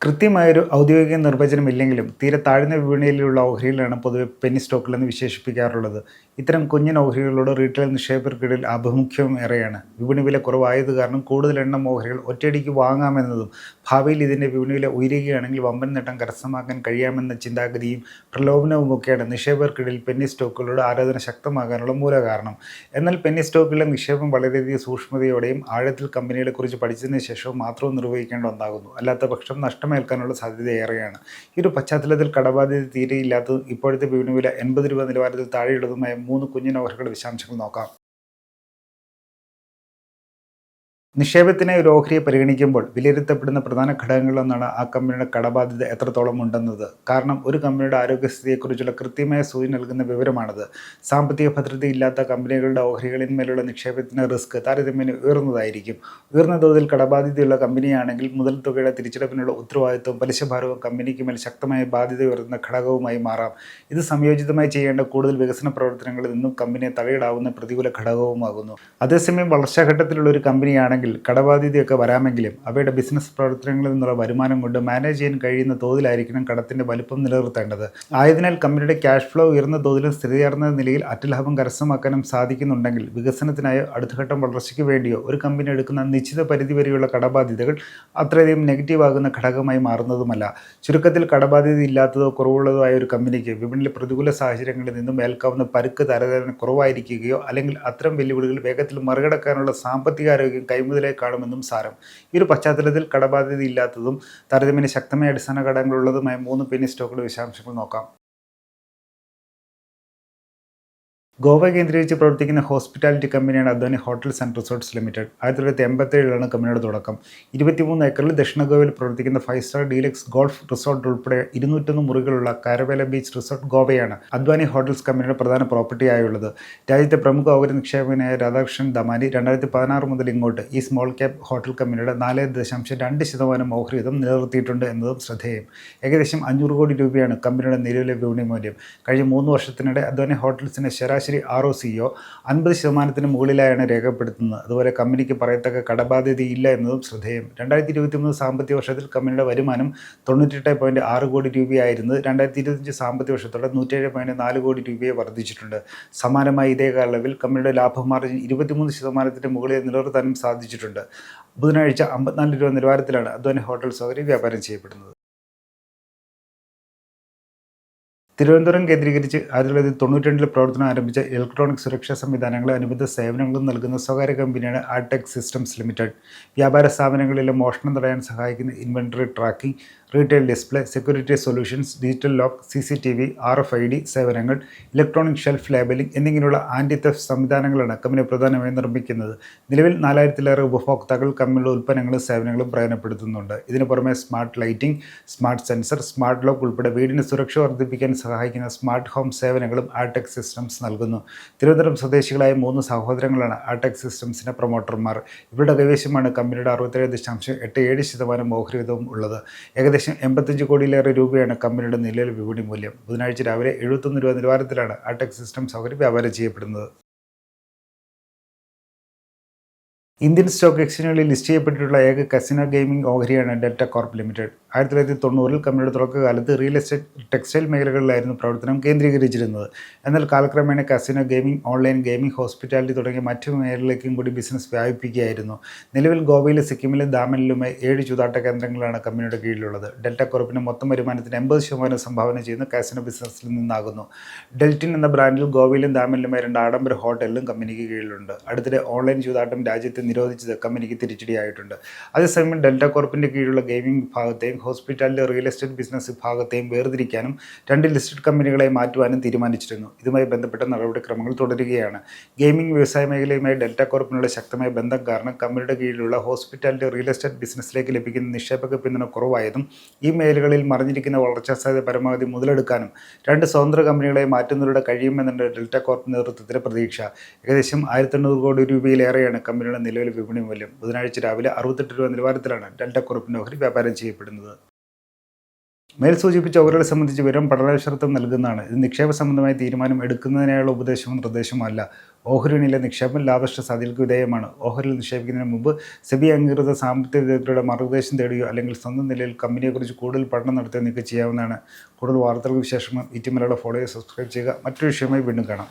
കൃത്യമായൊരു ഔദ്യോഗിക നിർവചനമില്ലെങ്കിലും തീരെ താഴ്ന്ന വിപണിയിലുള്ള ഓഹരികളാണ് പൊതുവെ പെന്നി സ്റ്റോക്കുകളെന്ന് വിശേഷിപ്പിക്കാറുള്ളത്. ഇത്തരം കുഞ്ഞൻ ഓഹരികളോട് റീറ്റെയിൽ നിക്ഷേപകർക്കിടയിൽ ആഭിമുഖ്യവും ഏറെയാണ്. വിപണി വില കുറവായത് കാരണം കൂടുതൽ എണ്ണം ഓഹരികൾ ഒറ്റയടിക്ക് വാങ്ങാമെന്നതും ഭാവിയിൽ ഇതിൻ്റെ വിപണി വില ഉയരുകയാണെങ്കിൽ വമ്പൻ നേട്ടം കരസ്ഥമാക്കാൻ കഴിയാമെന്ന ചിന്താഗതിയും പ്രലോഭനവുമൊക്കെയാണ് നിക്ഷേപകർക്കിടയിൽ പെന്നി സ്റ്റോക്കുകളുടെ ആരാധന ശക്തമാകാനുള്ള മൂലകാരണം. എന്നാൽ പെന്നി സ്റ്റോക്കുകളിലെ നിക്ഷേപം വളരെയധികം സൂക്ഷ്മതയോടെയും ആഴത്തിൽ കമ്പനികളെക്കുറിച്ച് പഠിച്ചതിന് ശേഷവും മാത്രം നിർവഹിക്കേണ്ട ഒന്നാകുന്നു. അല്ലാത്ത പക്ഷം നഷ്ടമേൽക്കാനുള്ള സാധ്യത ഏറെയാണ്. ഈ ഒരു പശ്ചാത്തലത്തിൽ കടബാധ്യത തീരെയില്ലാത്തതും ഇപ്പോഴത്തെ വിപണി വില 80 രൂപ നിലവാരത്തിൽ താഴെയുള്ളതുമായ 3 കുഞ്ഞൻ ഓഹരികളുടെ വിശദാംശങ്ങൾ നോക്കാം. നിക്ഷേപത്തിനായി ഒരു ഓഹരിയെ പരിഗണിക്കുമ്പോൾ വിലയിരുത്തപ്പെടുന്ന പ്രധാന ഘടകങ്ങളൊന്നാണ് ആ കമ്പനിയുടെ കടബാധ്യത എത്രത്തോളം ഉണ്ടെന്നത്. കാരണം ഒരു കമ്പനിയുടെ ആരോഗ്യസ്ഥിതിയെക്കുറിച്ചുള്ള കൃത്യമായ സൂചന നൽകുന്ന വിവരമാണത്. സാമ്പത്തിക ഭദ്രതയില്ലാത്ത കമ്പനികളുടെ ഓഹരികളിന്മേലുള്ള നിക്ഷേപത്തിന് റിസ്ക് താരതമ്യേന ഉയർന്നതായിരിക്കും. ഉയർന്ന തോതിൽ കടബാധ്യതയുള്ള കമ്പനിയാണെങ്കിൽ മുതൽ തുകയുടെ തിരിച്ചടവിനുള്ള ഉത്തരവാദിത്വവും പലിശഭാരവും കമ്പനിക്ക് മേൽ ശക്തമായ ബാധ്യത ഉയർത്തുന്ന ഘടകവുമായി മാറാം. ഇത് സംയോജിതമായി ചെയ്യേണ്ട കൂടുതൽ വികസന പ്രവർത്തനങ്ങളിൽ നിന്നും കമ്പനിയെ തടയിടാവുന്ന പ്രതികൂല ഘടകവുമാകുന്നു. അതേസമയം വളർച്ചാഘട്ടത്തിലുള്ള ഒരു കമ്പനിയാണെങ്കിൽ കടബാധ്യതയൊക്കെ വരാമെങ്കിലും അവയുടെ ബിസിനസ് പ്രവർത്തനങ്ങളിൽ നിന്നുള്ള വരുമാനം കൊണ്ട് മാനേജ് ചെയ്യാൻ കഴിയുന്ന തോതിലായിരിക്കണം കടത്തിന്റെ വലുപ്പം നിലനിർത്തേണ്ടത്. ആയതിനാൽ കമ്പനിയുടെ ക്യാഷ് ഫ്ലോ ഉയർന്ന തോതിലും സ്ഥിതിയാർന്ന നിലയിൽ അറ്റലാഭം കരസ്ഥമാക്കാനും സാധിക്കുന്നുണ്ടെങ്കിൽ വികസനത്തിനായോ അടുത്തഘട്ടം വളർച്ചയ്ക്ക് വേണ്ടിയോ ഒരു കമ്പനി എടുക്കുന്ന നിശ്ചിത പരിധി വരെയുള്ള കടബാധ്യതകൾ അത്രയധികം നെഗറ്റീവ് ആകുന്ന ഘടകമായി മാറുന്നതുമല്ല. ചുരുക്കത്തിൽ കടബാധ്യത ഇല്ലാത്തതോ കുറവുള്ളതോ ആയ ഒരു കമ്പനിക്ക് വിപണിയിലെ പ്രതികൂല സാഹചര്യങ്ങളിൽ നിന്നും ഏൽക്കാവുന്ന പരുക്ക് താരതമ്യേന കുറവായിരിക്കുകയോ അല്ലെങ്കിൽ അത്തരം വെല്ലുവിളികൾ വേഗത്തിൽ മറികടക്കാനുള്ള സാമ്പത്തികാരോഗ്യം കൈമുതലേ കാണുമെന്നും സാരം. ഈ ഒരു പശ്ചാത്തലത്തിൽ കടബാധ്യത ഇല്ലാത്തതും താരതമ്യേന ശക്തമായ അടിസ്ഥാന ഘടകങ്ങളുള്ളതുമായ 3 പെന്നി സ്റ്റോക്കുകളുടെ വിശദാംശങ്ങൾ നോക്കാം. ഗോവ കേന്ദ്രീകരിച്ച് പ്രവർത്തിക്കുന്ന ഹോസ്പിറ്റാലിറ്റി കമ്പനിയാണ് Advani hotels and resorts limited. 1987 കമ്പനിയുടെ തുടക്കം. 23 ഏക്കറിൽ ദക്ഷിണ ഗോവയിൽ പ്രവർത്തിക്കുന്ന 5 സ്റ്റാർ ഡീലക്സ് ഗോൾഫ് റിസോർട്ട് ഉൾപ്പെടെ 201 മുറികളുള്ള കാരവേല ബീച്ച് റിസോർട്ട് ഗോവയാണ് അദ്വാനി ഹോട്ടൽസ് കമ്പനിയുടെ പ്രധാന പ്രോപ്പർട്ടിയായുള്ളത്. രാജ്യത്തെ പ്രമുഖ ഓഹരി നിക്ഷേപകനായ രാധാകൃഷ്ണൻ ദമാനി 2016 മുതൽ ഇങ്ങോട്ട് ഈ സ്മോൾ ക്യാപ് ഹോട്ടൽ കമ്പനിയുടെ 4.2% ഓഹരി വീതം നിലനിർത്തിയിട്ടുണ്ട് എന്നതും ശ്രദ്ധേയം. ഏകദേശം 500 കോടി രൂപയാണ് കമ്പനിയുടെ നിലവിലെ വിപണി മൂല്യം. കഴിഞ്ഞ 3 വർഷത്തിനിടെ അദ്വാനി ഹോട്ടൽസിന്റെ ശരാശരി ROCO 50% മുകളിലായാണ് രേഖപ്പെടുത്തുന്നത്. അതുപോലെ കമ്പനിക്ക് പറയത്തക്ക കടബാധ്യതയില്ല എന്നതും ശ്രദ്ധേയം. 2023 സാമ്പത്തിക വർഷത്തിൽ കമ്പനിയുടെ വരുമാനം 98.6 കോടി രൂപയായിരുന്നത് 2025 സാമ്പത്തിക വർഷത്തോടെ 107.4 കോടി രൂപയെ വർദ്ധിച്ചിട്ടുണ്ട്. സമാനമായി ഇതേ കാലയളവിൽ കമ്പനിയുടെ ലാഭ മാർജിൻ 23% മുകളിൽ നിലനിർത്താനും സാധിച്ചിട്ടുണ്ട്. ബുധനാഴ്ച 54 രൂപ നിലവാരത്തിലാണ് അദ്വാനി ഹോട്ടൽസ് ഓഹരി വ്യാപാരം ചെയ്യപ്പെടുന്നത്. തിരുവനന്തപുരം കേന്ദ്രീകരിച്ച് 1992 പ്രവർത്തനം ആരംഭിച്ച ഇലക്ട്രോണിക് സുരക്ഷാ സംവിധാനങ്ങളും അനുബന്ധ സേവനങ്ങളും നൽകുന്ന സ്വകാര്യ കമ്പനിയാണ് ആർടെക് സിസ്റ്റംസ് ലിമിറ്റഡ്. വ്യാപാര സ്ഥാപനങ്ങളിലെ മോഷണം തടയാൻ സഹായിക്കുന്ന inventory tracking, retail display, security solutions, digital lock, CCTV, RFID സേവനങ്ങൾ, ഇലക്ട്രോണിക് ഷെൽഫ് ലേബലിംഗ് എന്നിങ്ങനെയുള്ള ആൻറ്റി തെഫ്റ്റ് സംവിധാനങ്ങളാണ് കമ്പനി പ്രധാനമായും നിർമ്മിക്കുന്നത്. നിലവിൽ 4000-ലേറെ ഉപഭോക്താക്കൾ കമ്പനിയുടെ ഉൽപ്പന്നങ്ങളും സേവനങ്ങളും പ്രയോജനപ്പെടുത്തുന്നുണ്ട്. ഇതിനു പുറമെ smart lighting, smart sensor, smart lock ഉൾപ്പെടെ വീടിന് സുരക്ഷ വർദ്ധിപ്പിക്കാൻ സഹായിക്കുന്ന സ്മാർട്ട് ഹോം സേവനങ്ങളും ആർടെക് സിസ്റ്റംസ് നൽകുന്നു. തിരുവനന്തപുരം സ്വദേശികളായ 3 സഹോദരങ്ങളാണ് ആർടെക് സിസ്റ്റംസിൻ്റെ പ്രൊമോട്ടർമാർ. ഇവരുടെ കൈവശമാണ് കമ്പനിയുടെ 67.87% ഓഹരി വീതവും ഉള്ളത്. ഏകദേശം 85 കോടിയിലേറെ രൂപയാണ് കമ്പനിയുടെ നിലവിലെ വിപണി മൂല്യം. ബുധനാഴ്ച രാവിലെ 71 രൂപ നിലവാരത്തിലാണ് ആർടെക് സിസ്റ്റംസ് ഓഹരി വ്യാപാരം ചെയ്യപ്പെടുന്നത്. ഇന്ത്യൻ സ്റ്റോക്ക് എക്സ്ചേഞ്ചുകളിൽ ലിസ്റ്റ് ചെയ്യപ്പെട്ടിട്ടുള്ള ഏക കസിനോ ഗെയിമിംഗ് ഓഹരിയാണ് ഡെൽറ്റ കോർപ്പ് ലിമിറ്റഡ്. 1990 കമ്പനിയുടെ തുടക്കകാലത്ത് റിയൽ എസ്റ്റേറ്റ്, ടെക്സ്റ്റൈൽ മേഖലകളിലായിരുന്നു പ്രവർത്തനം കേന്ദ്രീകരിച്ചിരുന്നത്. എന്നാൽ കാലക്രമേണ കസിനോ ഗെയിമിംഗ്, ഓൺലൈൻ ഗെയിമിംഗ്, ഹോസ്പിറ്റാലിറ്റി തുടങ്ങിയ മറ്റു മേഖലകളിലേക്കും കൂടി ബിസിനസ് വ്യാപിപ്പിക്കുകയായിരുന്നു. നിലവിൽ ഗോവയിലെ, സിക്കിമിലും ദാമനിലുമായി 7 ചൂതാട്ട കേന്ദ്രങ്ങളാണ് കമ്പനിയുടെ കീഴിലുള്ളത്. ഡെൽറ്റ കോർപ്പിന് മൊത്തം വരുമാനത്തിന് 80% സംഭാവന ചെയ്യുന്ന കാസിനോ ബിസിനസ്സിൽ നിന്നാകുന്നു. ഡെൽറ്റിൻ എന്ന ബ്രാൻഡിൽ ഗോവയിലും ദാമനിലുമായി 2 ആഡംബര ഹോട്ടലിലും കമ്പനിക്ക് കീഴിലുണ്ട്. അടുത്തിടെ ഓൺലൈൻ ചൂതാട്ടം രാജ്യത്ത് നിരോധിച്ചത് കമ്പനിക്ക് തിരിച്ചടിയായിട്ടുണ്ട്. അതേസമയം ഡെൽറ്റ കോർപ്പിന്റെ കീഴിലുള്ള ഗെയിമിംഗ് വിഭാഗത്തെയും ഹോസ്പിറ്റാലിറ്റി, റിയൽ എസ്റ്റേറ്റ് ബിസിനസ് വിഭാഗത്തെയും വേർതിരിക്കാനും 2 ലിസ്റ്റഡ് കമ്പനികളായി മാറ്റുവാനും തീരുമാനിച്ചിരുന്നു. ഇതുമായി ബന്ധപ്പെട്ട നടപടിക്രമങ്ങൾ തുടരുകയാണ്. ഗെയിമിംഗ് വ്യവസായ മേഖലയുമായി ഡെൽറ്റ കോർപ്പിനുള്ള ശക്തമായ ബന്ധം കാരണം കമ്പനിയുടെ കീഴിലുള്ള ഹോസ്പിറ്റാലിറ്റി, റിയൽ എസ്റ്റേറ്റ് ബിസിനസ്സിലേക്ക് ലഭിക്കുന്ന നിക്ഷേപക പിന്തുണ കുറവായതും ഈ മേഖലകളിൽ മറിഞ്ഞിരിക്കുന്ന വളർച്ചാ സാധ്യത പരമാവധി മുതലെടുക്കാനും 2 സ്വതന്ത്ര കമ്പനികളെ മാറ്റുന്നതിലൂടെ കഴിയുമെന്നാണ് ഡെൽറ്റ കോർപ്പ് നേതൃത്വത്തിലെ പ്രതീക്ഷ. ഏകദേശം 1800 കോടി രൂപയിലേറെയാണ് കമ്പനിയുടെ നിലവിലെ വിപണി മൂല്യം. ബുധനാഴ്ച രാവിലെ 68 രൂപ നിലവാരത്തിലാണ് ഡെൽറ്റ കോർപ്പിന്റെ ഓഹരി വ്യാപാരം ചെയ്യപ്പെടുന്നത്. മേൽ സൂചിപ്പിച്ച ഓഹരികളെ സംബന്ധിച്ച് വിവരം പഠനാശ്രത്വം നൽകുന്നതാണ്. ഇത് നിക്ഷേപ സംബന്ധമായ തീരുമാനം എടുക്കുന്നതിനായുള്ള ഉപദേശമോ നിർദ്ദേശമോ അല്ല. ഓഹരി വിപണിയിലെ നിക്ഷേപം ലാഭനഷ്ട സാധ്യതയ്ക്ക് വിധേയമാണ്. ഓഹരിയിൽ നിക്ഷേപിക്കുന്നതിന് മുമ്പ് സെബി അംഗീകൃത സാമ്പത്തിക വിദഗ്ധരുടെ മാർഗ്ഗനിർദ്ദേശം തേടുകയോ അല്ലെങ്കിൽ സ്വന്തം നിലയിൽ കമ്പനിയെക്കുറിച്ച് കൂടുതൽ പഠനം നടത്തുകയോ നിങ്ങൾക്ക് ചെയ്യാവുന്നതാണ്. കൂടുതൽ വാർത്തകൾക്ക് വിശേഷങ്ങൾ ഈറ്റി മലയാളം ഫോളോ ചെയ്യുക, സബ്സ്ക്രൈബ് ചെയ്യുക. മറ്റൊരു വിഷയമായി വീണ്ടും കാണാം.